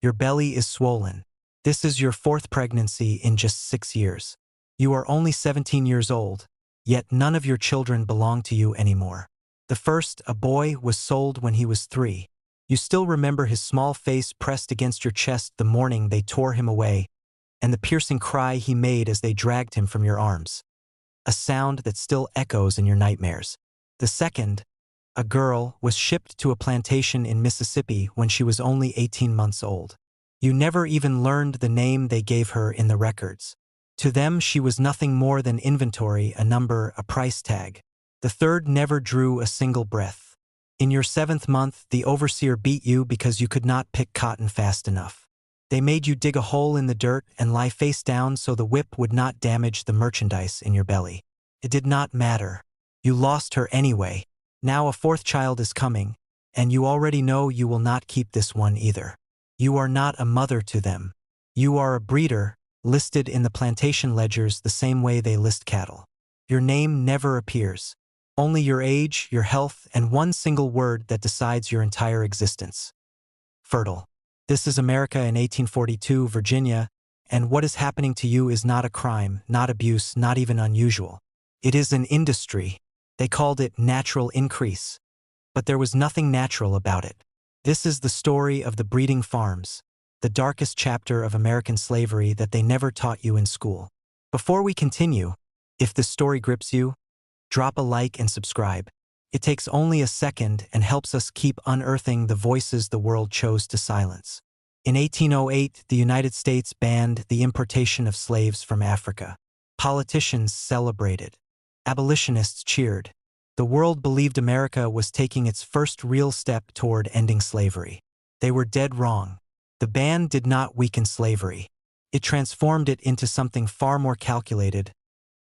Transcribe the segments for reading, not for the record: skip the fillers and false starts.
Your belly is swollen. This is your fourth pregnancy in just 6 years. You are only 17 years old, yet none of your children belong to you anymore. The first, a boy, was sold when he was 3. You still remember his small face pressed against your chest the morning they tore him away, and the piercing cry he made as they dragged him from your arms. A sound that still echoes in your nightmares. The second, a girl, was shipped to a plantation in Mississippi when she was only 18 months old. You never even learned the name they gave her in the records. To them, she was nothing more than inventory, a number, a price tag. The third never drew a single breath. In your 7th month, the overseer beat you because you could not pick cotton fast enough. They made you dig a hole in the dirt and lie face down so the whip would not damage the merchandise in your belly. It did not matter. You lost her anyway. Now a 4th child is coming, and you already know you will not keep this one either. You are not a mother to them. You are a breeder, listed in the plantation ledgers the same way they list cattle. Your name never appears. Only your age, your health, and one single word that decides your entire existence. Fertile. This is America in 1842, Virginia, and what is happening to you is not a crime, not abuse, not even unusual. It is an industry. They called it natural increase. But there was nothing natural about it. This is the story of the breeding farms, the darkest chapter of American slavery that they never taught you in school. Before we continue, if this story grips you, drop a like and subscribe. It takes only a second and helps us keep unearthing the voices the world chose to silence. In 1808, the United States banned the importation of slaves from Africa. Politicians celebrated. Abolitionists cheered. The world believed America was taking its first real step toward ending slavery. They were dead wrong. The ban did not weaken slavery. It transformed it into something far more calculated,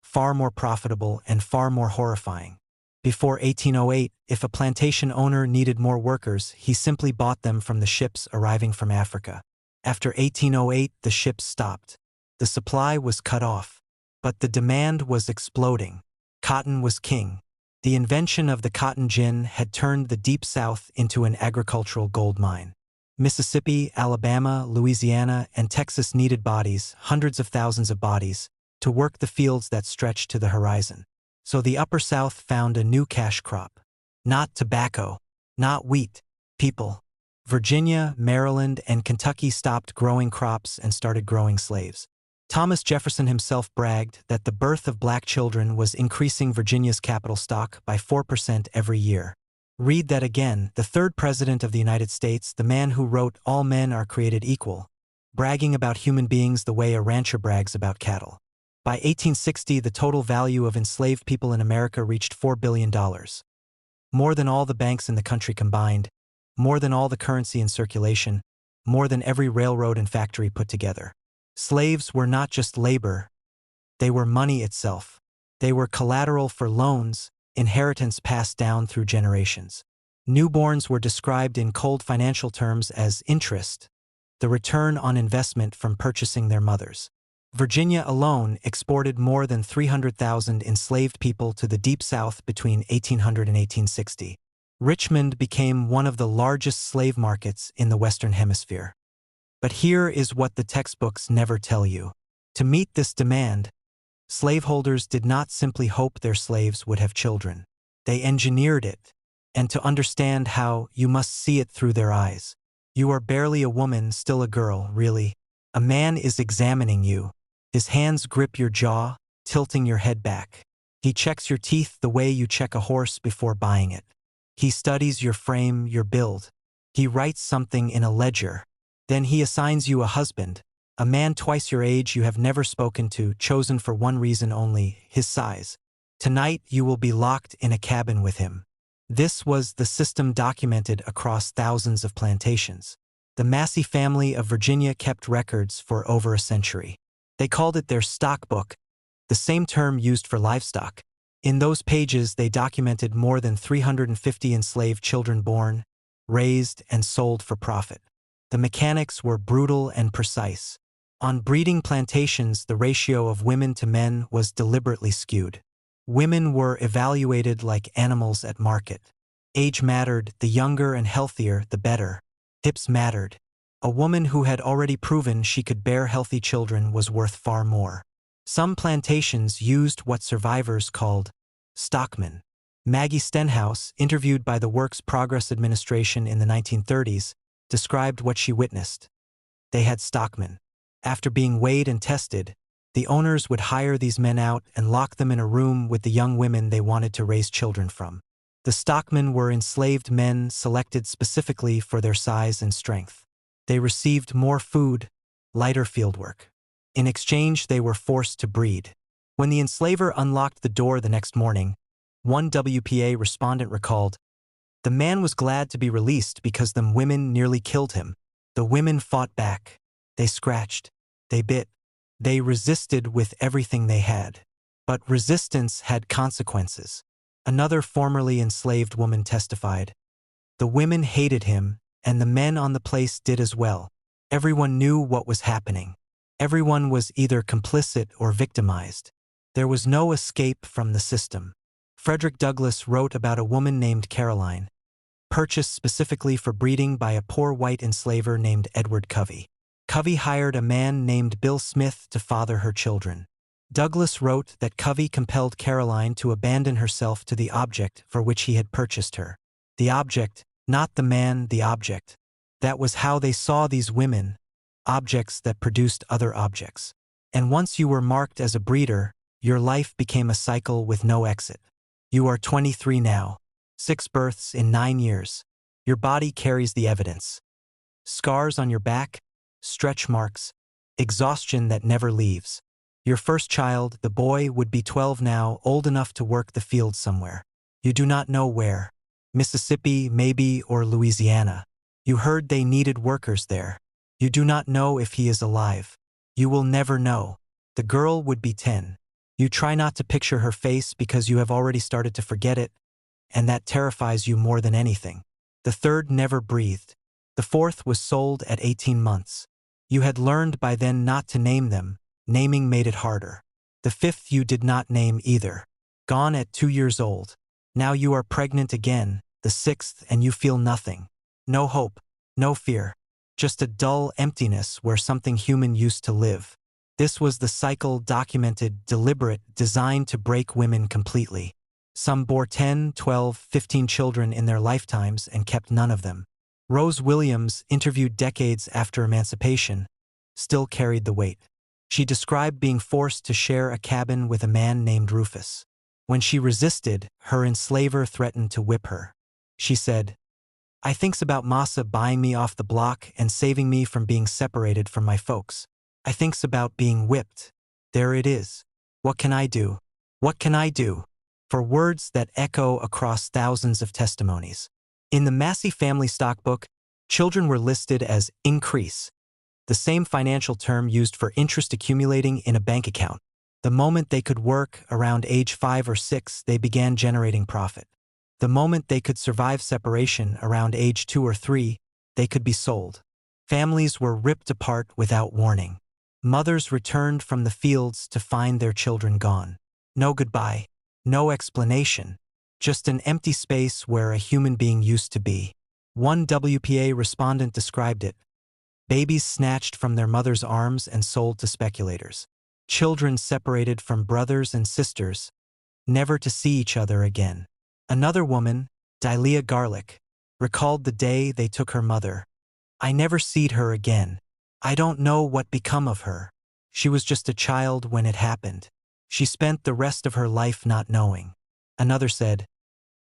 far more profitable, and far more horrifying. Before 1808, if a plantation owner needed more workers, he simply bought them from the ships arriving from Africa. After 1808, the ships stopped. The supply was cut off. But the demand was exploding. Cotton was king. The invention of the cotton gin had turned the Deep South into an agricultural gold mine. Mississippi, Alabama, Louisiana, and Texas needed bodies, hundreds of thousands of bodies, to work the fields that stretched to the horizon. So the Upper South found a new cash crop. Not tobacco, not wheat, people. Virginia, Maryland, and Kentucky stopped growing crops and started growing slaves. Thomas Jefferson himself bragged that the birth of black children was increasing Virginia's capital stock by 4% every year. Read that again. The 3rd president of the United States, the man who wrote "All men are created equal," bragging about human beings the way a rancher brags about cattle. By 1860, the total value of enslaved people in America reached $4 billion. More than all the banks in the country combined, more than all the currency in circulation, more than every railroad and factory put together. Slaves were not just labor. They were money itself. They were collateral for loans, inheritance passed down through generations. Newborns were described in cold financial terms as interest, the return on investment from purchasing their mothers. Virginia alone exported more than 300,000 enslaved people to the Deep South between 1800 and 1860. Richmond became one of the largest slave markets in the Western Hemisphere. But here is what the textbooks never tell you. To meet this demand, slaveholders did not simply hope their slaves would have children. They engineered it. And to understand how, you must see it through their eyes. You are barely a woman, still a girl, really. A man is examining you. His hands grip your jaw, tilting your head back. He checks your teeth the way you check a horse before buying it. He studies your frame, your build. He writes something in a ledger. Then he assigns you a husband, a man twice your age you have never spoken to, chosen for one reason only, his size. Tonight you will be locked in a cabin with him. This was the system documented across thousands of plantations. The Massey family of Virginia kept records for over a century. They called it their stock book, the same term used for livestock. In those pages they documented more than 350 enslaved children born, raised, and sold for profit. The mechanics were brutal and precise. On breeding plantations, the ratio of women to men was deliberately skewed. Women were evaluated like animals at market. Age mattered, the younger and healthier, the better. Hips mattered. A woman who had already proven she could bear healthy children was worth far more. Some plantations used what survivors called stockmen. Maggie Stenhouse, interviewed by the Works Progress Administration in the 1930s, described what she witnessed. They had stockmen. After being weighed and tested, the owners would hire these men out and lock them in a room with the young women they wanted to raise children from. The stockmen were enslaved men selected specifically for their size and strength. They received more food, lighter fieldwork. In exchange, they were forced to breed. When the enslaver unlocked the door the next morning, one WPA respondent recalled, "The man was glad to be released because the women nearly killed him. The women fought back. They scratched. They bit. They resisted with everything they had. But resistance had consequences." Another formerly enslaved woman testified, "The women hated him, and the men on the place did as well. Everyone knew what was happening. Everyone was either complicit or victimized. There was no escape from the system." Frederick Douglass wrote about a woman named Caroline, purchased specifically for breeding by a poor white enslaver named Edward Covey. Covey hired a man named Bill Smith to father her children. Douglass wrote that Covey compelled Caroline to abandon herself to the object for which he had purchased her. The object, not the man, the object. That was how they saw these women, objects that produced other objects. And once you were marked as a breeder, your life became a cycle with no exit. You are 23 now. 6 births in 9 years. Your body carries the evidence. Scars on your back, stretch marks, exhaustion that never leaves. Your first child, the boy, would be 12 now, old enough to work the field somewhere. You do not know where. Mississippi, maybe, or Louisiana. You heard they needed workers there. You do not know if he is alive. You will never know. The girl would be 10. You try not to picture her face because you have already started to forget it, and that terrifies you more than anything. The third never breathed. The fourth was sold at 18 months. You had learned by then not to name them. Naming made it harder. The fifth you did not name either. Gone at 2 years old. Now you are pregnant again, the sixth, and you feel nothing. No hope, no fear. Just a dull emptiness where something human used to live. This was the cycle, documented, deliberate, designed to break women completely. Some bore 10, 12, 15 children in their lifetimes and kept none of them. Rose Williams, interviewed decades after emancipation, still carried the weight. She described being forced to share a cabin with a man named Rufus. When she resisted, her enslaver threatened to whip her. She said, "I thinks about Massa buying me off the block and saving me from being separated from my folks. I thinks about being whipped. There it is. What can I do? What can I do?" For words that echo across thousands of testimonies. In the Massey family stockbook, children were listed as increase, the same financial term used for interest accumulating in a bank account. The moment they could work, around age 5 or 6, they began generating profit. The moment they could survive separation, around age 2 or 3, they could be sold. Families were ripped apart without warning. Mothers returned from the fields to find their children gone. No goodbye, no explanation, just an empty space where a human being used to be. One WPA respondent described it: babies snatched from their mother's arms and sold to speculators. Children separated from brothers and sisters, never to see each other again. Another woman, Delia Garlick, recalled the day they took her mother. "I never seed her again. I don't know what become of her. She was just a child when it happened. She spent the rest of her life not knowing." Another said,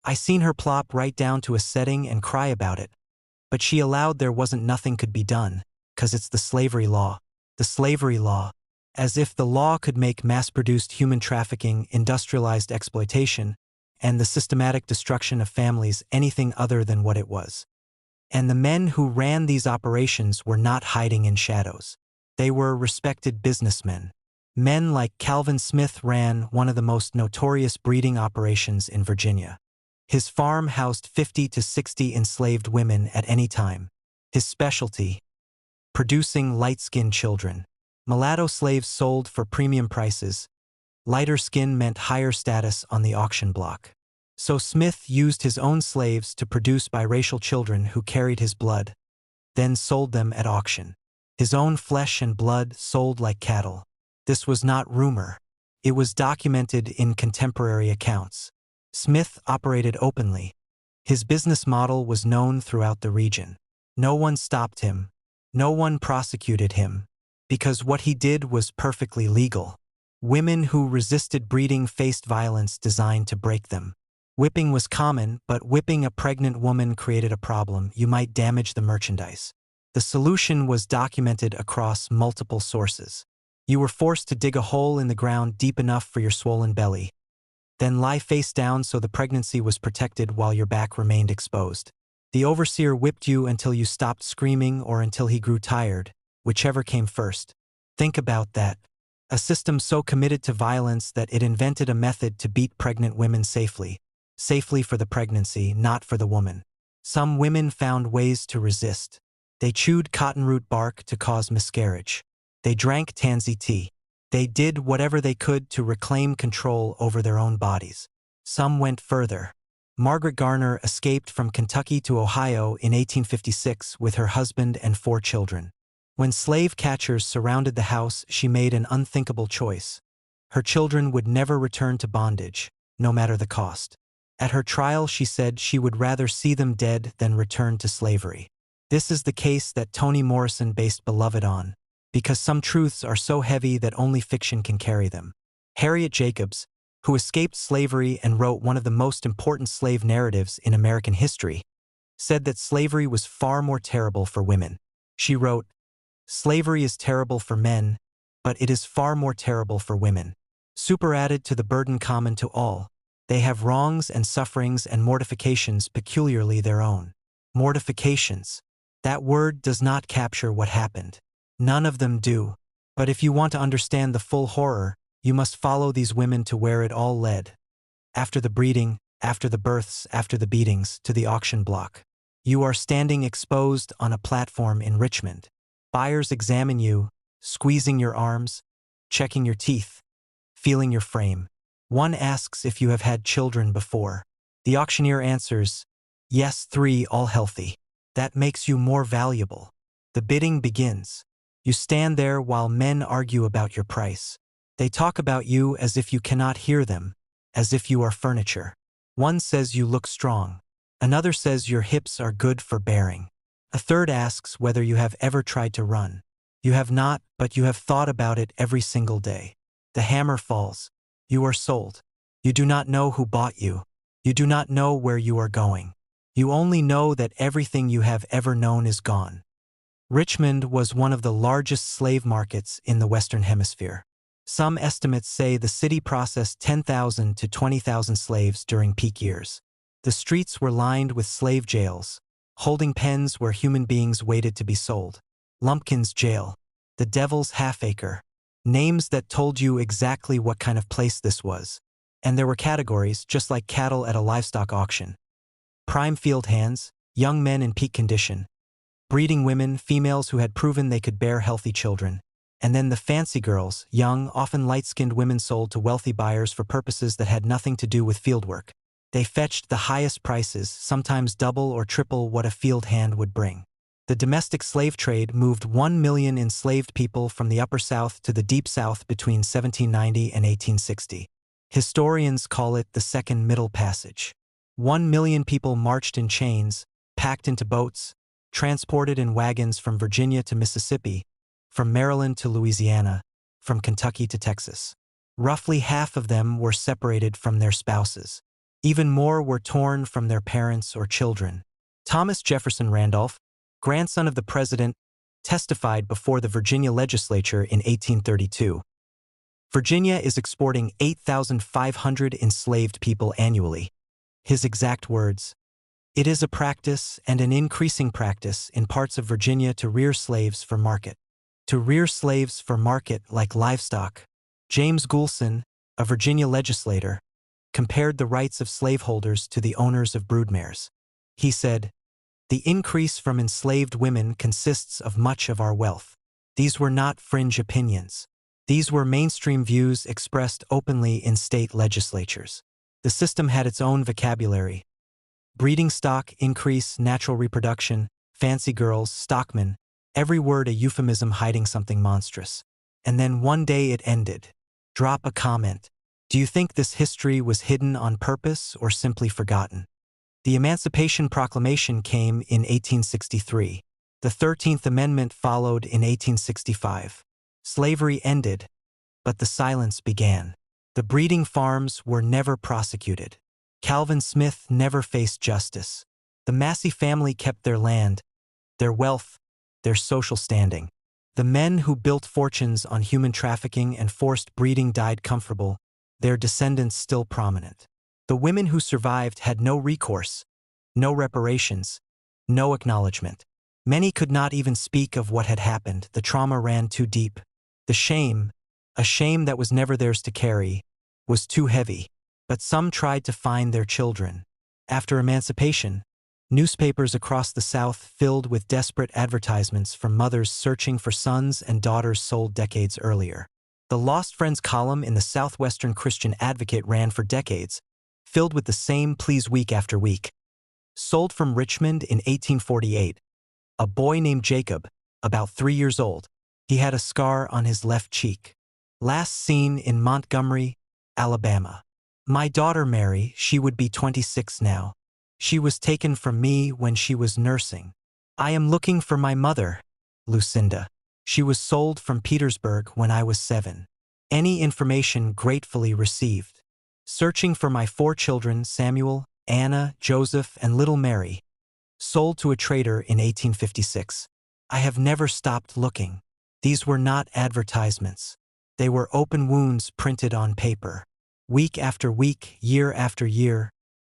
"I seen her plop right down to a setting and cry about it. But she allowed there wasn't nothing could be done, 'cause it's the slavery law. The slavery law. As if the law could make mass-produced human trafficking, industrialized exploitation, and the systematic destruction of families anything other than what it was. And the men who ran these operations were not hiding in shadows. They were respected businessmen. Men like Calvin Smith ran one of the most notorious breeding operations in Virginia. His farm housed 50 to 60 enslaved women at any time. His specialty: producing light-skinned children. Mulatto slaves sold for premium prices. Lighter skin meant higher status on the auction block. So Smith used his own slaves to produce biracial children who carried his blood. then sold them at auction. His own flesh and blood sold like cattle. This was not rumor. It was documented in contemporary accounts. Smith operated openly. His business model was known throughout the region. No one stopped him. No one prosecuted him, because what he did was perfectly legal. Women who resisted breeding faced violence designed to break them. Whipping was common, but whipping a pregnant woman created a problem. You might damage the merchandise. The solution was documented across multiple sources. You were forced to dig a hole in the ground deep enough for your swollen belly. Then lie face down so the pregnancy was protected while your back remained exposed. The overseer whipped you until you stopped screaming or until he grew tired, whichever came first. Think about that. A system so committed to violence that it invented a method to beat pregnant women safely. Safely for the pregnancy, not for the woman. Some women found ways to resist. They chewed cottonroot bark to cause miscarriage. They drank tansy tea. They did whatever they could to reclaim control over their own bodies. Some went further. Margaret Garner escaped from Kentucky to Ohio in 1856 with her husband and 4 children. When slave catchers surrounded the house, she made an unthinkable choice. Her children would never return to bondage, no matter the cost. At her trial, she said she would rather see them dead than return to slavery. This is the case that Toni Morrison based Beloved on, because some truths are so heavy that only fiction can carry them. Harriet Jacobs, who escaped slavery and wrote one of the most important slave narratives in American history, said that slavery was far more terrible for women. She wrote, "Slavery is terrible for men, but it is far more terrible for women. Superadded to the burden common to all, they have wrongs and sufferings and mortifications peculiarly their own." Mortifications. That word does not capture what happened. None of them do. But if you want to understand the full horror, you must follow these women to where it all led. After the breeding, after the births, after the beatings, to the auction block. You are standing exposed on a platform in Richmond. Buyers examine you, squeezing your arms, checking your teeth, feeling your frame. One asks if you have had children before. The auctioneer answers, "Yes, 3, all healthy." That makes you more valuable. The bidding begins. You stand there while men argue about your price. They talk about you as if you cannot hear them, as if you are furniture. One says you look strong. Another says your hips are good for bearing. A third asks whether you have ever tried to run. You have not, but you have thought about it every single day. The hammer falls. You are sold. You do not know who bought you. You do not know where you are going. You only know that everything you have ever known is gone. Richmond was one of the largest slave markets in the Western Hemisphere. Some estimates say the city processed 10,000 to 20,000 slaves during peak years. The streets were lined with slave jails, holding pens where human beings waited to be sold. Lumpkin's Jail, the Devil's Half-Acre, names that told you exactly what kind of place this was. And there were categories, just like cattle at a livestock auction. Prime field hands, young men in peak condition. Breeding women, females who had proven they could bear healthy children. And then the fancy girls, young, often light-skinned women sold to wealthy buyers for purposes that had nothing to do with fieldwork. They fetched the highest prices, sometimes double or triple what a field hand would bring. The domestic slave trade moved 1 million enslaved people from the Upper South to the Deep South between 1790 and 1860. Historians call it the Second Middle Passage. 1 million people marched in chains, packed into boats, transported in wagons from Virginia to Mississippi, from Maryland to Louisiana, from Kentucky to Texas. Roughly half of them were separated from their spouses. Even more were torn from their parents or children. Thomas Jefferson Randolph, grandson of the president, testified before the Virginia legislature in 1832. Virginia is exporting 8,500 enslaved people annually. His exact words, "It is a practice and an increasing practice in parts of Virginia to rear slaves for market. To rear slaves for market like livestock." James Goulson, a Virginia legislator, compared the rights of slaveholders to the owners of broodmares. He said, "The increase from enslaved women consists of much of our wealth." These were not fringe opinions. These were mainstream views expressed openly in state legislatures. The system had its own vocabulary. Breeding stock, increase, natural reproduction, fancy girls, stockmen, every word a euphemism hiding something monstrous. And then one day it ended. Drop a comment. Do you think this history was hidden on purpose or simply forgotten? The Emancipation Proclamation came in 1863. The 13th Amendment followed in 1865. Slavery ended, but the silence began. The breeding farms were never prosecuted. Calvin Smith never faced justice. The Massey family kept their land, their wealth, their social standing. The men who built fortunes on human trafficking and forced breeding died comfortable, their descendants still prominent. The women who survived had no recourse, no reparations, no acknowledgement. Many could not even speak of what had happened. The trauma ran too deep. The shame, a shame that was never theirs to carry, was too heavy. But some tried to find their children. After emancipation, newspapers across the South filled with desperate advertisements from mothers searching for sons and daughters sold decades earlier. The Lost Friends column in the Southwestern Christian Advocate ran for decades, filled with the same pleas week after week. Sold from Richmond in 1848, a boy named Jacob, about 3 years old. He had a scar on his left cheek. Last seen in Montgomery, Alabama. My daughter Mary, she would be 26 now. She was taken from me when she was nursing. I am looking for my mother, Lucinda. She was sold from Petersburg when I was 7. Any information gratefully received. Searching for my 4 children, Samuel, Anna, Joseph, and little Mary. Sold to a trader in 1856. I have never stopped looking. These were not advertisements. They were open wounds printed on paper. Week after week, year after year,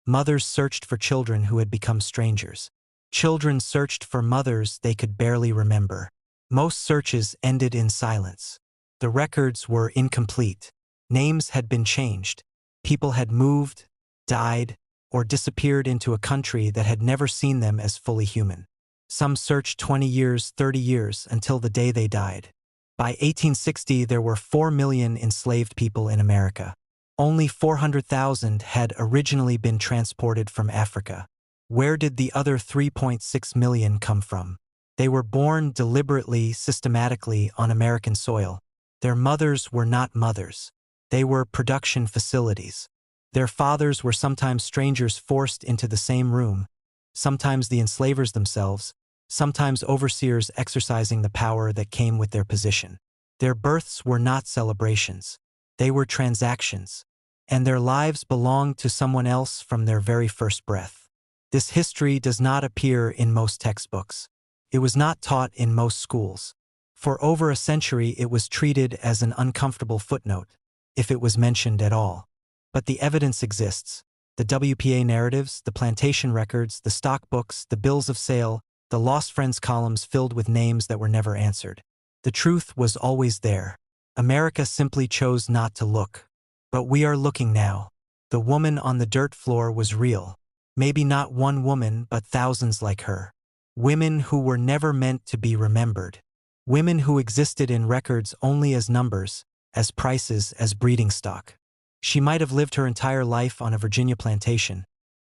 mothers searched for children who had become strangers. Children searched for mothers they could barely remember. Most searches ended in silence. The records were incomplete. Names had been changed. People had moved, died, or disappeared into a country that had never seen them as fully human. Some searched 20 years, 30 years, until the day they died. By 1860, there were 4 million enslaved people in America. Only 400,000 had originally been transported from Africa. Where did the other 3.6 million come from? They were born deliberately, systematically on American soil. Their mothers were not mothers. They were production facilities. Their fathers were sometimes strangers forced into the same room, sometimes the enslavers themselves, sometimes overseers exercising the power that came with their position. Their births were not celebrations. They were transactions. And their lives belonged to someone else from their very first breath. This history does not appear in most textbooks. It was not taught in most schools. For over a century, it was treated as an uncomfortable footnote, if it was mentioned at all. But the evidence exists. The WPA narratives, the plantation records, the stock books, the bills of sale, the Lost Friends columns filled with names that were never answered. The truth was always there. America simply chose not to look. But we are looking now. The woman on the dirt floor was real. Maybe not one woman, but thousands like her. Women who were never meant to be remembered. Women who existed in records only as numbers, as prices, as breeding stock. She might have lived her entire life on a Virginia plantation,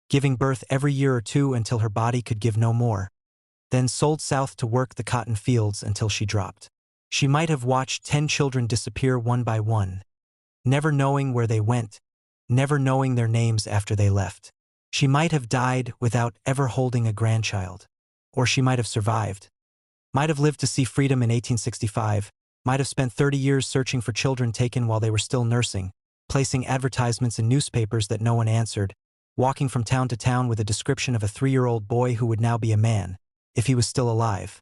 giving birth every year or two until her body could give no more, then sold south to work the cotton fields until she dropped. She might have watched 10 children disappear one by one, never knowing where they went, never knowing their names after they left. She might have died without ever holding a grandchild. Or she might have survived. Might have lived to see freedom in 1865, might have spent 30 years searching for children taken while they were still nursing, placing advertisements in newspapers that no one answered, walking from town to town with a description of a 3-year-old boy who would now be a man, if he was still alive.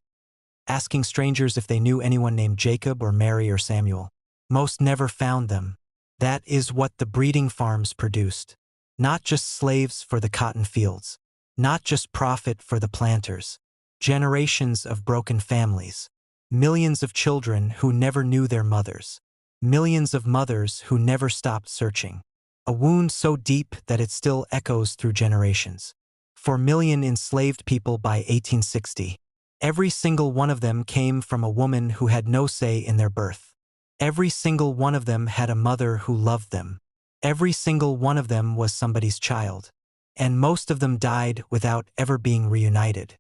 Asking strangers if they knew anyone named Jacob or Mary or Samuel. Most never found them. That is what the breeding farms produced. Not just slaves for the cotton fields. Not just profit for the planters. Generations of broken families. Millions of children who never knew their mothers. Millions of mothers who never stopped searching. A wound so deep that it still echoes through generations. 4 million enslaved people by 1860. Every single one of them came from a woman who had no say in their birth. Every single one of them had a mother who loved them. Every single one of them was somebody's child. And most of them died without ever being reunited.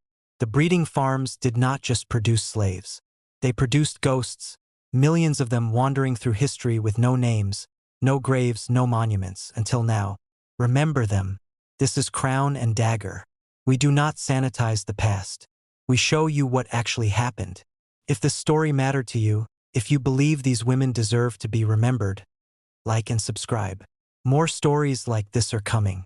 The breeding farms did not just produce slaves. They produced ghosts, millions of them wandering through history with no names, no graves, no monuments, until now. Remember them. This is Crown and Dagger. We do not sanitize the past. We show you what actually happened. If this story mattered to you, if you believe these women deserve to be remembered, like and subscribe. More stories like this are coming.